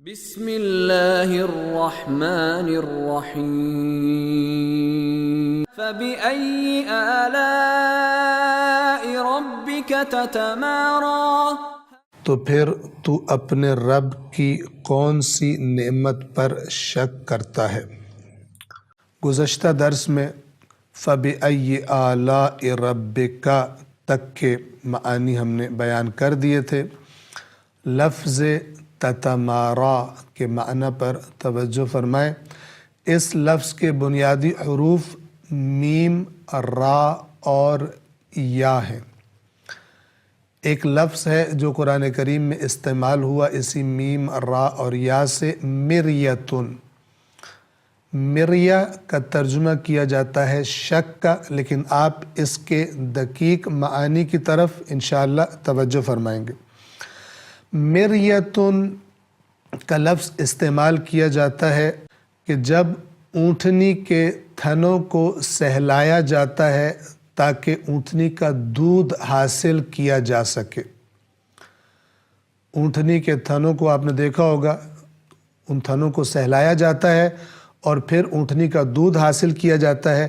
بسم اللہ الرحمن الرحیم فبأي آلاء ربك تتمارى تو پھر تو اپنے رب کی کون سی نعمت پر شک کرتا ہے۔ گزشتہ درس میں فبأي آلاء ربك تک کے معانی ہم نے بیان کر دیے تھے۔ لفظ تتمارا کے معنی پر توجہ فرمائیں۔ اس لفظ کے بنیادی حروف میم، را اور یا ہیں۔ ایک لفظ ہے جو قرآن کریم میں استعمال ہوا اسی میم، را اور یا سے، مریتن۔ مریہ کا ترجمہ کیا جاتا ہے شک کا، لیکن آپ اس کے دقیق معانی کی طرف انشاءاللہ توجہ فرمائیں گے۔ مریتن کا لفظ استعمال کیا جاتا ہے کہ جب اونٹنی کے تھنوں کو سہلایا جاتا ہے تاکہ اونٹنی کا دودھ حاصل کیا جا سکے۔ اونٹنی کے تھنوں کو آپ نے دیکھا ہوگا، ان تھنوں کو سہلایا جاتا ہے اور پھر اونٹنی کا دودھ حاصل کیا جاتا ہے۔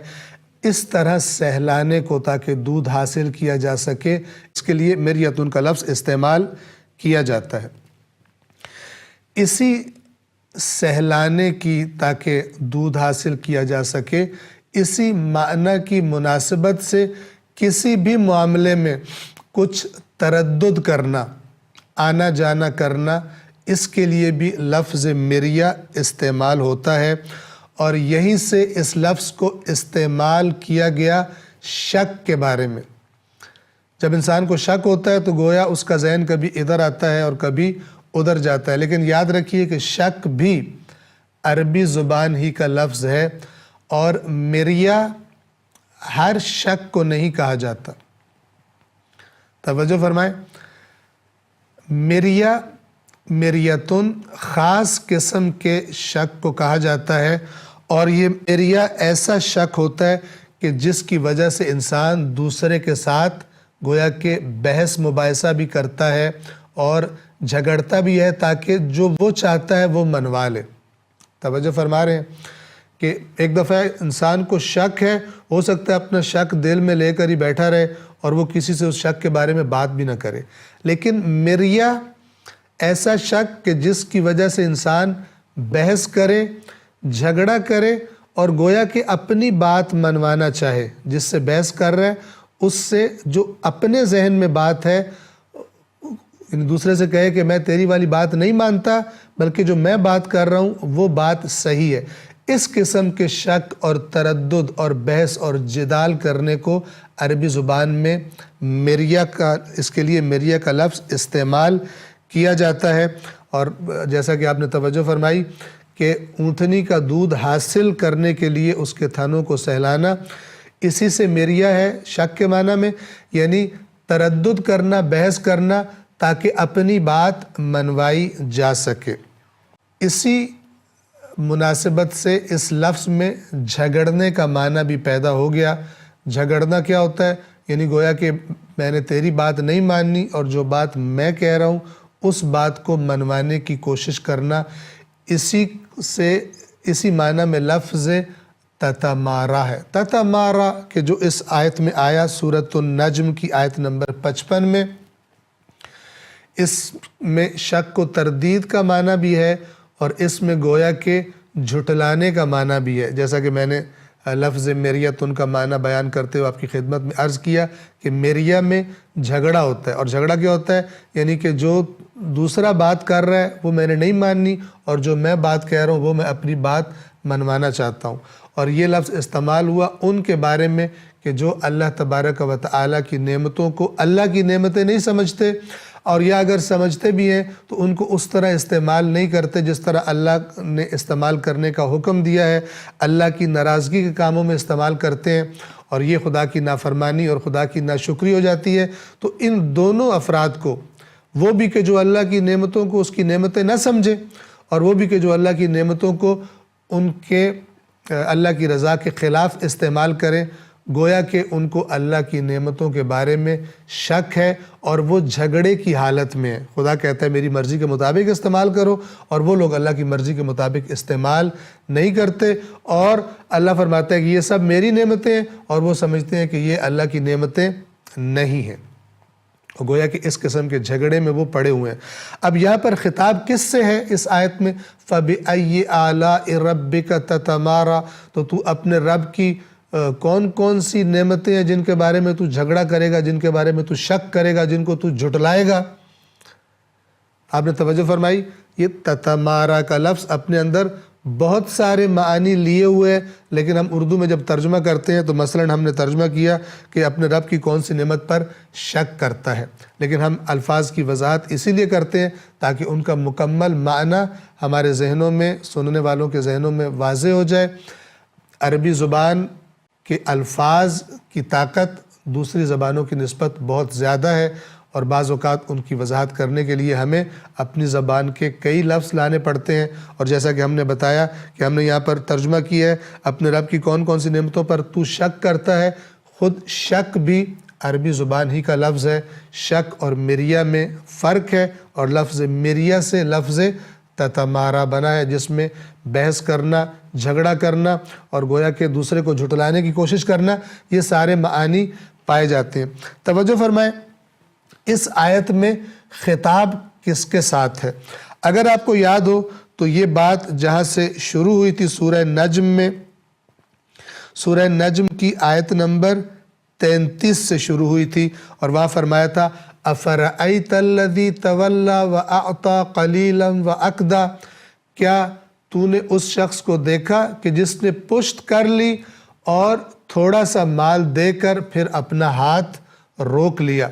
اس طرح سہلانے کو تاکہ دودھ حاصل کیا جا سکے، اس کے لیے مریتن کا لفظ استعمال کیا جاتا ہے۔ اسی سہلانے کی تاکہ دودھ حاصل کیا جا سکے، اسی معنی کی مناسبت سے کسی بھی معاملے میں کچھ تردد کرنا، آنا جانا کرنا، اس کے لیے بھی لفظ مریہ استعمال ہوتا ہے، اور یہیں سے اس لفظ کو استعمال کیا گیا شک کے بارے میں۔ جب انسان کو شک ہوتا ہے تو گویا اس کا ذہن کبھی ادھر آتا ہے اور کبھی ادھر جاتا ہے، لیکن یاد رکھیے کہ شک بھی عربی زبان ہی کا لفظ ہے، اور مریہ ہر شک کو نہیں کہا جاتا۔ توجہ فرمائیں، مریہ، مریتن خاص قسم کے شک کو کہا جاتا ہے، اور یہ مریہ ایسا شک ہوتا ہے کہ جس کی وجہ سے انسان دوسرے کے ساتھ گویا کہ بحث مباحثہ بھی کرتا ہے اور جھگڑتا بھی ہے تاکہ جو وہ چاہتا ہے وہ منوا لے۔ توجہ فرما رہے ہیں کہ ایک دفعہ انسان کو شک ہے، ہو سکتا ہے اپنا شک دل میں لے کر ہی بیٹھا رہے اور وہ کسی سے اس شک کے بارے میں بات بھی نہ کرے، لیکن مریہ ایسا شک کہ جس کی وجہ سے انسان بحث کرے، جھگڑا کرے اور گویا کہ اپنی بات منوانا چاہے، جس سے بحث کر رہا ہے اس سے جو اپنے ذہن میں بات ہے دوسرے سے کہے کہ میں تیری والی بات نہیں مانتا، بلکہ جو میں بات کر رہا ہوں وہ بات صحیح ہے۔ اس قسم کے شک اور تردد اور بحث اور جدال کرنے کو عربی زبان میں مریہ کا، اس کے لیے مریہ کا لفظ استعمال کیا جاتا ہے۔ اور جیسا کہ آپ نے توجہ فرمائی کہ اونٹنی کا دودھ حاصل کرنے کے لیے اس کے تھنوں کو سہلانا، اسی سے مریہ ہے شک کے معنی میں، یعنی تردد کرنا، بحث کرنا تاکہ اپنی بات منوائی جا سکے۔ اسی مناسبت سے اس لفظ میں جھگڑنے کا معنی بھی پیدا ہو گیا۔ جھگڑنا کیا ہوتا ہے؟ یعنی گویا کہ میں نے تیری بات نہیں ماننی اور جو بات میں کہہ رہا ہوں اس بات کو منوانے کی کوشش کرنا، اسی معنی میں لفظ تتمارا ہے۔ تتمارا کہ جو اس آیت میں آیا سورۃ النجم کی آیت نمبر 55 میں، اس میں شک و تردید کا معنی بھی ہے اور اس میں گویا کہ جھٹلانے کا معنی بھی ہے، جیسا کہ میں نے لفظ مریتن کا معنی بیان کرتے ہوئے آپ کی خدمت میں عرض کیا کہ مریہ میں جھگڑا ہوتا ہے، اور جھگڑا کیا ہوتا ہے؟ یعنی کہ جو دوسرا بات کر رہا ہے وہ میں نے نہیں ماننی، اور جو میں بات کہہ رہا ہوں وہ میں اپنی بات منوانا چاہتا ہوں۔ اور یہ لفظ استعمال ہوا ان کے بارے میں کہ جو اللہ تبارک و تعالیٰ کی نعمتوں کو اللہ کی نعمتیں نہیں سمجھتے، اور یا اگر سمجھتے بھی ہیں تو ان کو اس طرح استعمال نہیں کرتے جس طرح اللہ نے استعمال کرنے کا حکم دیا ہے، اللہ کی ناراضگی کے کاموں میں استعمال کرتے ہیں، اور یہ خدا کی نافرمانی اور خدا کی ناشکری ہو جاتی ہے۔ تو ان دونوں افراد کو، وہ بھی کہ جو اللہ کی نعمتوں کو اس کی نعمتیں نہ سمجھے، اور وہ بھی کہ جو اللہ کی نعمتوں کو ان کے اللہ کی رضا کے خلاف استعمال کریں، گویا کہ ان کو اللہ کی نعمتوں کے بارے میں شک ہے اور وہ جھگڑے کی حالت میں ہے۔ خدا کہتا ہے میری مرضی کے مطابق استعمال کرو، اور وہ لوگ اللہ کی مرضی کے مطابق استعمال نہیں کرتے، اور اللہ فرماتا ہے کہ یہ سب میری نعمتیں ہیں، اور وہ سمجھتے ہیں کہ یہ اللہ کی نعمتیں نہیں ہیں، اور گویا کہ اس قسم کے جھگڑے میں وہ پڑے ہوئے ہیں۔ اب یہاں پر خطاب کس سے ہے اس آیت میں؟ فَبِأَيِّ آلَاءِ رَبِّكَ تَتَمَارَى، تو تو اپنے رب کی کون کون سی نعمتیں ہیں جن کے بارے میں تو جھگڑا کرے گا، جن کے بارے میں تو شک کرے گا، جن کو تو جھٹلائے گا؟ آپ نے توجہ فرمائی، یہ تتمارا کا لفظ اپنے اندر بہت سارے معانی لیے ہوئے ہیں، لیکن ہم اردو میں جب ترجمہ کرتے ہیں تو مثلاً ہم نے ترجمہ کیا کہ اپنے رب کی کون سی نعمت پر شک کرتا ہے، لیکن ہم الفاظ کی وضاحت اسی لیے کرتے ہیں تاکہ ان کا مکمل معنی ہمارے ذہنوں میں، سننے والوں کے ذہنوں میں واضح ہو جائے۔ عربی زبان کے الفاظ کی طاقت دوسری زبانوں کی نسبت بہت زیادہ ہے، اور بعض اوقات ان کی وضاحت کرنے کے لیے ہمیں اپنی زبان کے کئی لفظ لانے پڑتے ہیں، اور جیسا کہ ہم نے بتایا کہ ہم نے یہاں پر ترجمہ کیا ہے اپنے رب کی کون کون سی نعمتوں پر تو شک کرتا ہے۔ خود شک بھی عربی زبان ہی کا لفظ ہے، شک اور مریہ میں فرق ہے، اور لفظ مریہ سے لفظ تتمارا بنا ہے، جس میں بحث کرنا، جھگڑا کرنا اور گویا کہ دوسرے کو جھٹلانے کی کوشش کرنا، یہ سارے معانی پائے جاتے ہیں۔ توجہ فرمائیں، اس آیت میں خطاب کس کے ساتھ ہے؟ اگر آپ کو یاد ہو تو یہ بات جہاں سے شروع ہوئی تھی سورہ نجم میں، سورہ نجم کی آیت نمبر 33 سے شروع ہوئی تھی، اور وہاں فرمایا تھا أَفَرَأَيْتَ الَّذِي تَوَلَّى وَأَعْطَى قَلِيلًا وَأَكْدَى، کیا تو نے اس شخص کو دیکھا کہ جس نے پشت کر لی اور تھوڑا سا مال دے کر پھر اپنا ہاتھ روک لیا؟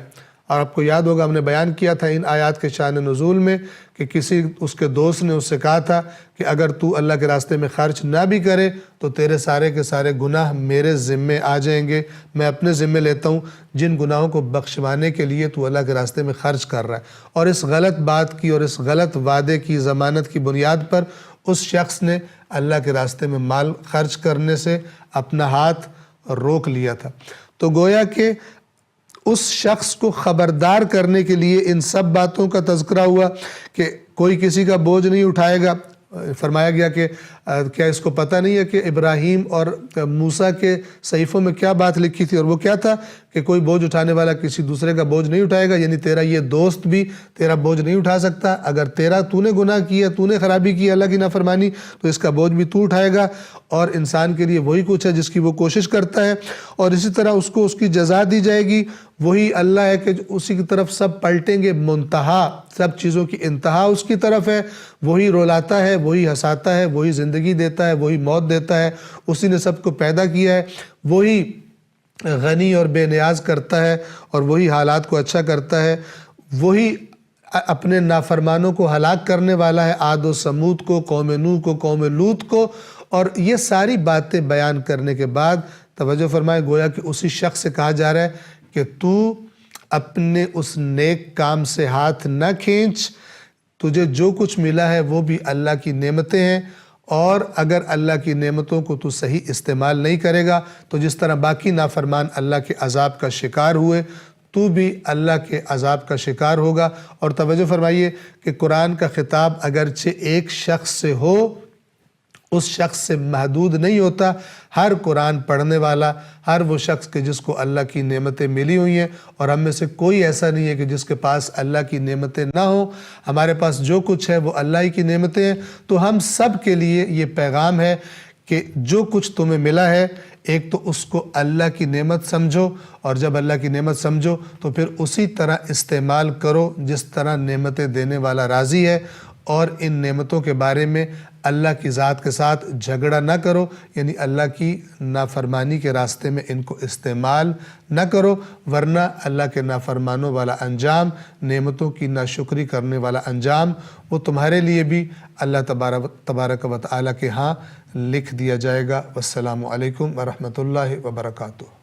اور آپ کو یاد ہوگا ہم نے بیان کیا تھا ان آیات کے شان نزول میں کہ کسی اس کے دوست نے اس سے کہا تھا کہ اگر تو اللہ کے راستے میں خرچ نہ بھی کرے تو تیرے سارے کے سارے گناہ میرے ذمے آ جائیں گے، میں اپنے ذمے لیتا ہوں جن گناہوں کو بخشوانے کے لیے تو اللہ کے راستے میں خرچ کر رہا ہے۔ اور اس غلط بات کی اور اس غلط وعدے کی ضمانت کی بنیاد پر اس شخص نے اللہ کے راستے میں مال خرچ کرنے سے اپنا ہاتھ روک لیا تھا۔ تو گویا کہ اس شخص کو خبردار کرنے کے لیے ان سب باتوں کا تذکرہ ہوا کہ کوئی کسی کا بوجھ نہیں اٹھائے گا۔ فرمایا گیا کہ کیا اس کو پتہ نہیں ہے کہ ابراہیم اور موسیٰ کے صحیفوں میں کیا بات لکھی تھی، اور وہ کیا تھا کہ کوئی بوجھ اٹھانے والا کسی دوسرے کا بوجھ نہیں اٹھائے گا، یعنی تیرا یہ دوست بھی تیرا بوجھ نہیں اٹھا سکتا۔ اگر تو نے گناہ کیا، تو نے خرابی کی، اللہ کی نافرمانی، تو اس کا بوجھ بھی تو اٹھائے گا، اور انسان کے لیے وہی کچھ ہے جس کی وہ کوشش کرتا ہے، اور اسی طرح اس کو اس کی جزا دی جائے گی۔ وہی اللہ ہے کہ اسی کی طرف سب پلٹیں گے، منتہا سب چیزوں کی انتہا اس کی طرف ہے، وہی رولاتا ہے، وہی ہنساتا ہے، وہی زندگی دیتا ہے، وہی موت دیتا ہے، اسی نے سب کو پیدا کیا ہے، وہی غنی اور بے نیاز کرتا ہے، اور وہی حالات کو اچھا کرتا ہے، وہی اپنے نافرمانوں کو ہلاک کرنے والا ہے، عاد و سمود کو، قوم نوح کو، قوم لوط کو۔ اور یہ ساری باتیں بیان کرنے کے بعد توجہ فرمائے، گویا کہ اسی شخص سے کہا جا رہا ہے کہ تو اپنے اس نیک کام سے ہاتھ نہ کھینچ، تجھے جو کچھ ملا ہے وہ بھی اللہ کی نعمتیں ہیں، اور اگر اللہ کی نعمتوں کو تو صحیح استعمال نہیں کرے گا تو جس طرح باقی نافرمان اللہ کے عذاب کا شکار ہوئے، تو بھی اللہ کے عذاب کا شکار ہوگا۔ اور توجہ فرمائیے کہ قرآن کا خطاب اگرچہ ایک شخص سے ہو، اس شخص سے محدود نہیں ہوتا۔ ہر قرآن پڑھنے والا، ہر وہ شخص کہ جس کو اللہ کی نعمتیں ملی ہوئی ہیں، اور ہم میں سے کوئی ایسا نہیں ہے کہ جس کے پاس اللہ کی نعمتیں نہ ہوں، ہمارے پاس جو کچھ ہے وہ اللہ ہی کی نعمتیں ہیں۔ تو ہم سب کے لیے یہ پیغام ہے کہ جو کچھ تمہیں ملا ہے، ایک تو اس کو اللہ کی نعمت سمجھو، اور جب اللہ کی نعمت سمجھو تو پھر اسی طرح استعمال کرو جس طرح نعمتیں دینے والا راضی ہے، اور ان نعمتوں کے بارے میں اللہ کی ذات کے ساتھ جھگڑا نہ کرو، یعنی اللہ کی نافرمانی کے راستے میں ان کو استعمال نہ کرو، ورنہ اللہ کے نافرمانوں والا انجام، نعمتوں کی ناشکری کرنے والا انجام، وہ تمہارے لیے بھی اللہ تبارک و تعالیٰ کے ہاں لکھ دیا جائے گا۔ والسلام علیکم ورحمۃ اللہ وبرکاتہ۔